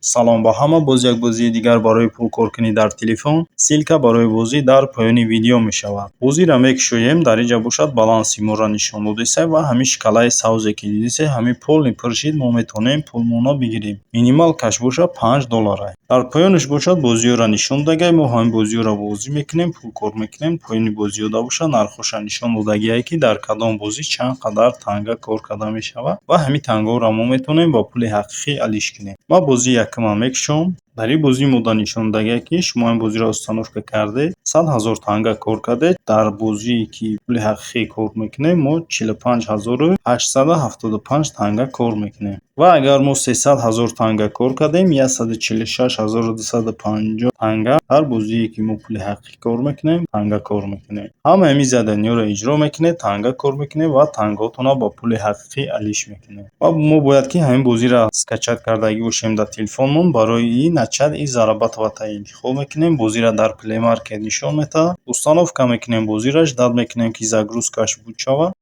Салом ба ҳама, боз як бозии дигар барои пулкоркунӣ дар телефон. Силка барои бозӣ дар поёни видео мешавад. Бозиро мекушоем, дар инҷа бошад баланси моро нишон додисе ва ҳамин шкалаи сабзе ки дидасе, ҳамин полни пуршид мо метавонем пулмоно бигирем. Минималкаш бошад $5. Дар поёнаш бошад бозиёро нишон додагӣ, мо ҳамин бозиёро бозӣ мекунем, пулкор мекунем. Поёни бозиёда бошад, нархоша нишон додагие ки дар кадом бозӣ чанд қадар танга кор карда мешавад ва ҳамин тангаҳоро мо метавонем бо пули ҳақиқӣ алиш кунем. Ман бозии якумро мекушам. Дар ин бозӣ мо нишон додагие ки шумо ин бозиро установка кардед, 100 000 танга кор кардед. Дар бозие ки пули ҳақиқӣ кор мекунем, мо 45875 танга кор мекунем. Ва агар мо 300 000 танга кор кардем, 146250 танга ҳар бозие ки мо пули ҳақиқӣ кор мекунем, танга кор мекунем. Ҳама ҳамин заданиёро иҷро мекунед, танга кор мекунед ва тангаҳотонро бо пули ҳақиқӣ алиш мекунед. Ва мо бояд ки ҳамин бозиро скачат кардагӣ бошем дар телефонмон. Барои ин начал ин зарабатовата интихоб мекунем. Бозиро дар Play Market нишон метавад. Установка мекунем бозиро, ждат мекунем ки загрузкаш буд шавад.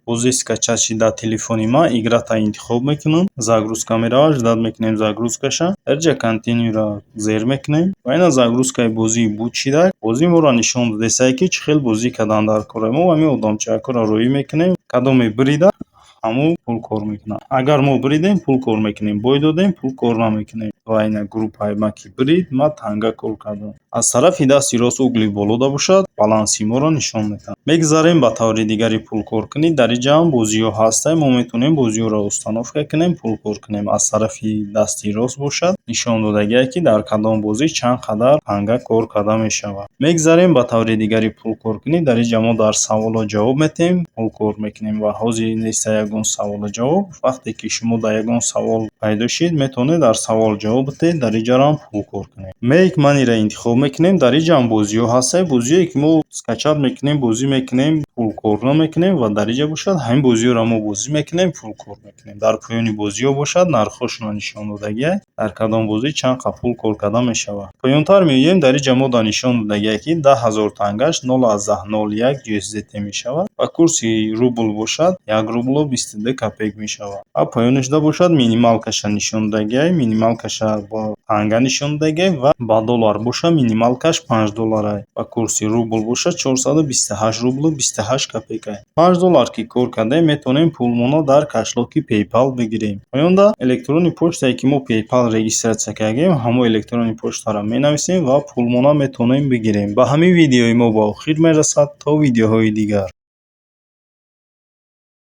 Бозии скачат шида телефони ман играта интихоб мекунам. Загрузка меравад, ждат мекунем загрузкаша. Эрҷа континюро зер мекунем. Ва ина загрузкаи бозии буд шида, бозии моро нишон додесае ки чӣ хел бозӣ кардан дар кора. Мо ҳамин одамчакаро рӯӣ мекунем. Кадоме бирида ҳамон пул кор мекунад. Агар мо биридем, пул кор мекунем. Бой додем, пул кор намекунем. Ва ина группаи ман ки бирид, ман танга кор кардам. Аз тарафи дасти рост угли болода бошад, баланси моро нишон медиҳад. Мегзарем ба таври дигари пулкоркунӣ. Дар инҷа ҳам бозиҳо ҳастанд. Мо метавонем бозиҳоро установка кунем, пулкор кунем. Аз тарафи дасти рост бошад, нишон додагие ки дар кадом бозӣ чанд қадар танга кор карда мешавад. Мегзарем ба таври дигари пулкоркунӣ. Дар инҷа мо дар саволо ҷавоб метаҳем, пулкор мекунем ва ҳозир неста ягон саволу ҷавоб. Вақте ки шумо дар ягон савол пайдо шид, метавонед дар савол ҷавоб диҳед, дар инҷаро ҳам пулкор кунед. Make Money-ро интихоб мекунем. Дар инҷа ҳам бозиҳо ҳастанд. Бозие ки мо скачат мекунем, бозӣ мекунем, пулкор намекунем ва дар инҷа бошад ҳамин бозиҳоро мо бозӣ мекунем, пулкор мекунем. Дар поёни бозиҳо бошад нархошро нишон додагие, дар кадом бозӣ чанд қадр пул кор карда мешавад. Поёнтар меоем, дар инҷа мо нишон додагие ки 10 000 тангаш 0,01 USDT мешавад ва курси рубл бошад 1 рублу 22 копейк мешавад. Ва поёнашда бошад минималкаша нишон додагие, минималкаша бо танга нишон додагие ва ба доллар бошад минималкаш $5 ва курси рубл бошад 428 рублу 28 копейка. $5 ки кор кардем, метавонем пулмоно дар кашлоки PayPal бигирем. Поёнда электронни почтае ки мо PayPal регистратсия кардем, ҳамон электронни почтаро менависем ва пулмоно метавонем бигирем. Ба ҳамин видеои мо ба охир мерасад. То видеоҳои дигар.